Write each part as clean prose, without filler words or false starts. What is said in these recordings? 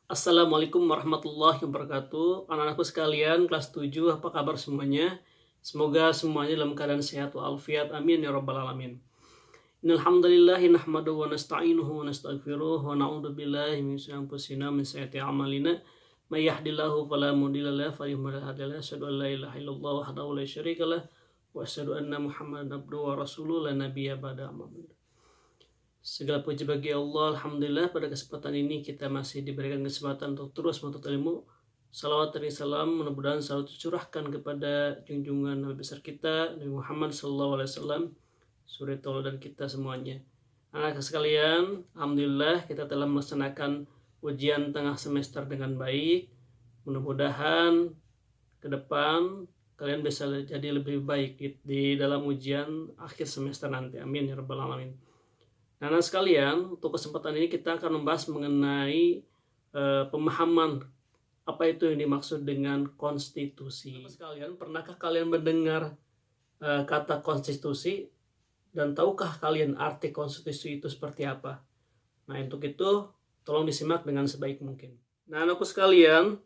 Assalamualaikum warahmatullahi wabarakatuh. Anak-anakku sekalian, kelas 7, apa kabar semuanya? Semoga semuanya dalam keadaan sehat walafiat. Amin ya rabbal alamin. Innal hamdalillahi nahmaduhu wa nasta'inuhu wa nastaghfiruh wa na'udzu billahi min syururi anfusina min sayyiati a'malina. May yahdihillahu fala mudilla lahu wa may yudlil fala hadiya lahu. Asyhadu an la ilaha illallah wahdahu la syarika lahu wa asyhadu anna Muhammadan abduhu wa rasuluhu la nabiyya ba'da. Segala puji bagi Allah, Alhamdulillah pada kesempatan ini kita masih diberikan kesempatan untuk terus menuntut ilmu. Salawat dan salam mudah-mudahan selalu tercurahkan kepada junjungan Nabi besar kita, Nabi Muhammad SAW, suri tauladan kita semuanya. Anak sekalian, Alhamdulillah kita telah melaksanakan ujian tengah semester dengan baik. Mudah-mudahan ke depan kalian bisa jadi lebih baik di dalam ujian akhir semester nanti. Amin ya rabbal alamin. Nah, sekalian, untuk kesempatan ini kita akan membahas mengenai pemahaman apa itu yang dimaksud dengan konstitusi. Sekalian, pernahkah kalian mendengar kata konstitusi dan tahukah kalian arti konstitusi itu seperti apa? Nah, untuk itu tolong disimak dengan sebaik mungkin. Nah, anakku sekalian,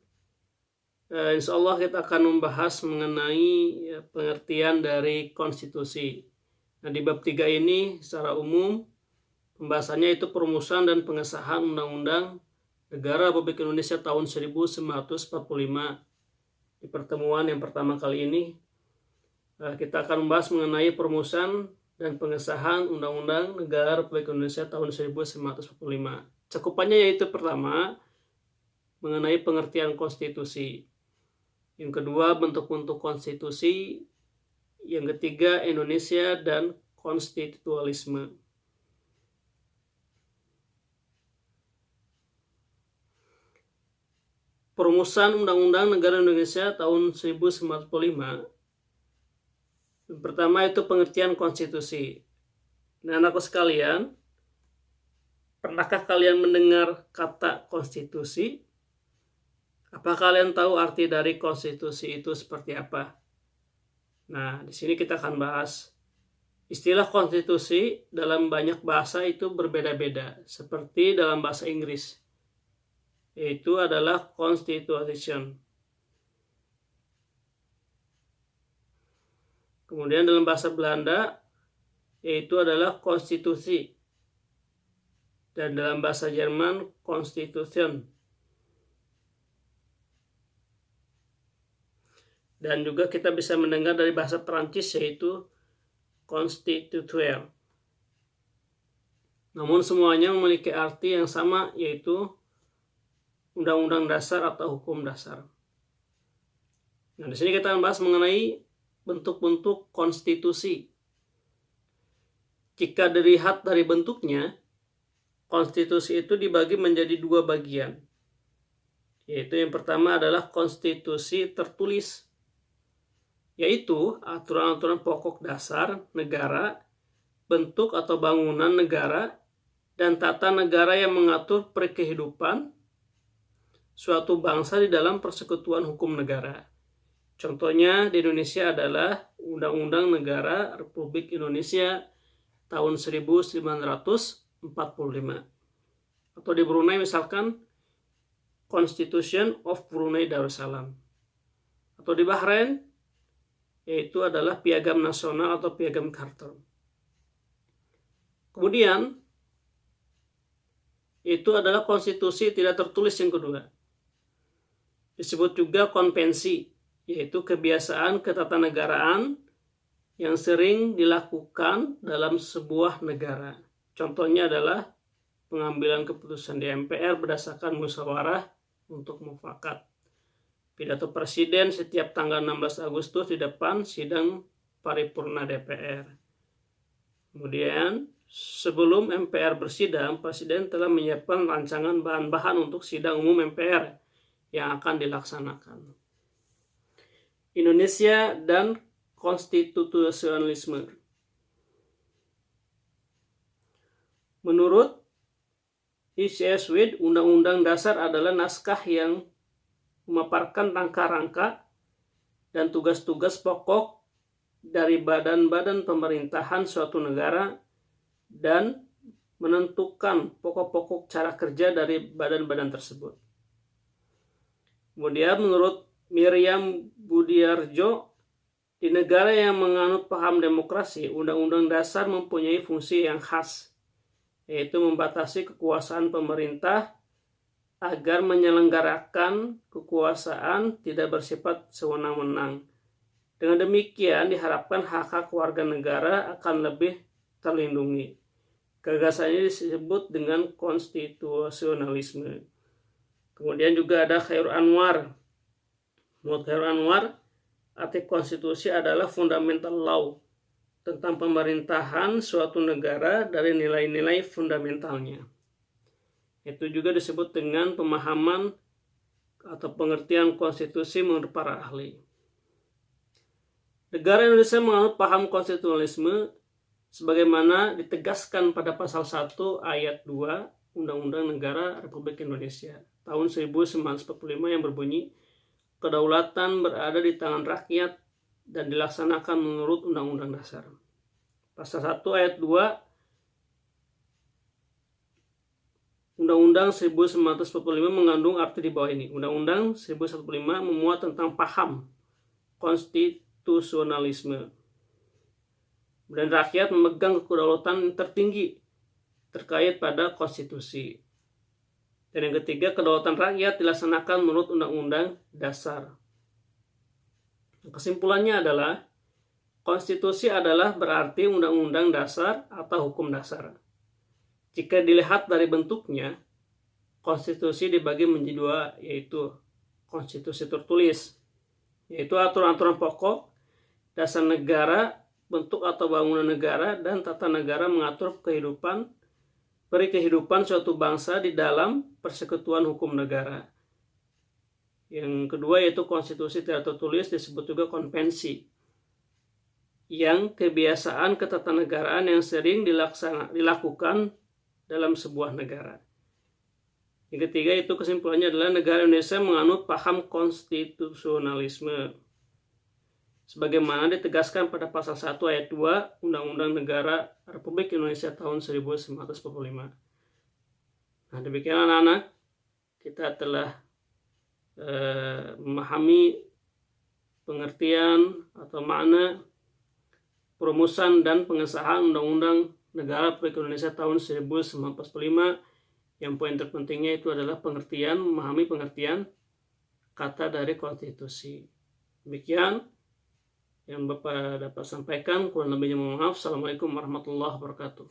insya Allah kita akan membahas mengenai pengertian dari konstitusi. Nah, di bab 3 ini secara umum pembahasannya itu perumusan dan pengesahan Undang-Undang Negara Republik Indonesia tahun 1945. Di pertemuan yang pertama kali ini, kita akan membahas mengenai perumusan dan pengesahan Undang-Undang Negara Republik Indonesia tahun 1945. Cakupannya yaitu pertama, mengenai pengertian konstitusi. Yang kedua, bentuk-bentuk konstitusi. Yang ketiga, Indonesia dan konstitusionalisme. Perumusan Undang-Undang Negara Indonesia tahun 1945. Yang pertama itu pengertian konstitusi. Nah, anakku sekalian, pernahkah kalian mendengar kata konstitusi? Apa kalian tahu arti dari konstitusi itu seperti apa? Nah, di sini kita akan bahas. Istilah konstitusi dalam banyak bahasa itu berbeda-beda, seperti dalam bahasa Inggris, yaitu adalah constitution. Kemudian dalam bahasa Belanda, yaitu adalah konstitusi. Dan dalam bahasa Jerman, Constitution. Dan juga kita bisa mendengar dari bahasa Perancis, yaitu constituteur. Namun semuanya memiliki arti yang sama, yaitu Undang-Undang Dasar atau Hukum Dasar. Nah, di sini kita membahas mengenai bentuk-bentuk konstitusi. Jika dilihat dari bentuknya, konstitusi itu dibagi menjadi dua bagian. Yaitu yang pertama adalah konstitusi tertulis, yaitu aturan-aturan pokok dasar negara, bentuk atau bangunan negara, dan tata negara yang mengatur perkehidupan suatu bangsa di dalam persekutuan hukum negara. Contohnya di Indonesia adalah Undang-Undang Negara Republik Indonesia tahun 1945. Atau di Brunei misalkan Constitution of Brunei Darussalam. Atau di Bahrain yaitu adalah Piagam Nasional atau Piagam Khartoum. Kemudian itu adalah konstitusi tidak tertulis yang kedua. Disebut juga konvensi, yaitu kebiasaan ketatanegaraan yang sering dilakukan dalam sebuah negara. Contohnya adalah pengambilan keputusan di MPR berdasarkan musyawarah untuk mufakat. Pidato Presiden setiap tanggal 16 Agustus di depan sidang paripurna DPR. Kemudian, sebelum MPR bersidang, Presiden telah menyiapkan rancangan bahan-bahan untuk sidang umum MPR yang akan dilaksanakan. Indonesia dan konstitusionalisme. Menurut E.C.S. Swede, Undang-Undang Dasar adalah naskah yang memaparkan rangka-rangka dan tugas-tugas pokok dari badan-badan pemerintahan suatu negara dan menentukan pokok-pokok cara kerja dari badan-badan tersebut. Kemudian menurut Miriam Budiarjo, di negara yang menganut paham demokrasi, Undang-Undang Dasar mempunyai fungsi yang khas, yaitu membatasi kekuasaan pemerintah agar menyelenggarakan kekuasaan tidak bersifat sewenang-wenang. Dengan demikian diharapkan hak-hak warga negara akan lebih terlindungi. Gagasannya disebut dengan konstitusionalisme. Kemudian juga ada Khairul Anwar. Menurut Khairul Anwar, arti konstitusi adalah fundamental law tentang pemerintahan suatu negara dari nilai-nilai fundamentalnya. Itu juga disebut dengan pemahaman atau pengertian konstitusi menurut para ahli. Negara Indonesia menganut paham konstitusionalisme sebagaimana ditegaskan pada pasal 1 ayat 2 Undang-Undang Negara Republik Indonesia tahun 1945 yang berbunyi, kedaulatan berada di tangan rakyat dan dilaksanakan menurut Undang-Undang Dasar. Pasal 1 ayat 2 Undang-Undang 1945 mengandung arti di bawah ini. Undang-Undang 1945 memuat tentang paham konstitusionalisme. Dan rakyat memegang kedaulatan tertinggi terkait pada konstitusi. Dan yang ketiga, kedaulatan rakyat dilaksanakan menurut Undang-Undang Dasar. Kesimpulannya adalah, konstitusi adalah berarti Undang-Undang Dasar atau hukum dasar. Jika dilihat dari bentuknya, konstitusi dibagi menjadi dua, yaitu konstitusi tertulis, yaitu aturan-aturan pokok, dasar negara, bentuk atau bangunan negara, dan tata negara mengatur beri kehidupan suatu bangsa di dalam persekutuan hukum negara. Yang kedua yaitu konstitusi tidak tertulis, disebut juga konvensi, yang kebiasaan ketatanegaraan yang sering dilakukan dalam sebuah negara. Yang ketiga itu kesimpulannya adalah negara Indonesia menganut paham konstitusionalisme sebagaimana ditegaskan pada pasal 1 ayat 2 Undang-Undang Negara Republik Indonesia tahun 1945. Nah, demikian anak-anak, kita telah memahami pengertian atau makna perumusan dan pengesahan Undang-Undang Negara Republik Indonesia tahun 1945. Yang poin terpentingnya itu adalah memahami pengertian kata dari konstitusi. Demikian yang Bapak dapat sampaikan, kurang lebihnya mohon maaf. Assalamualaikum warahmatullahi wabarakatuh.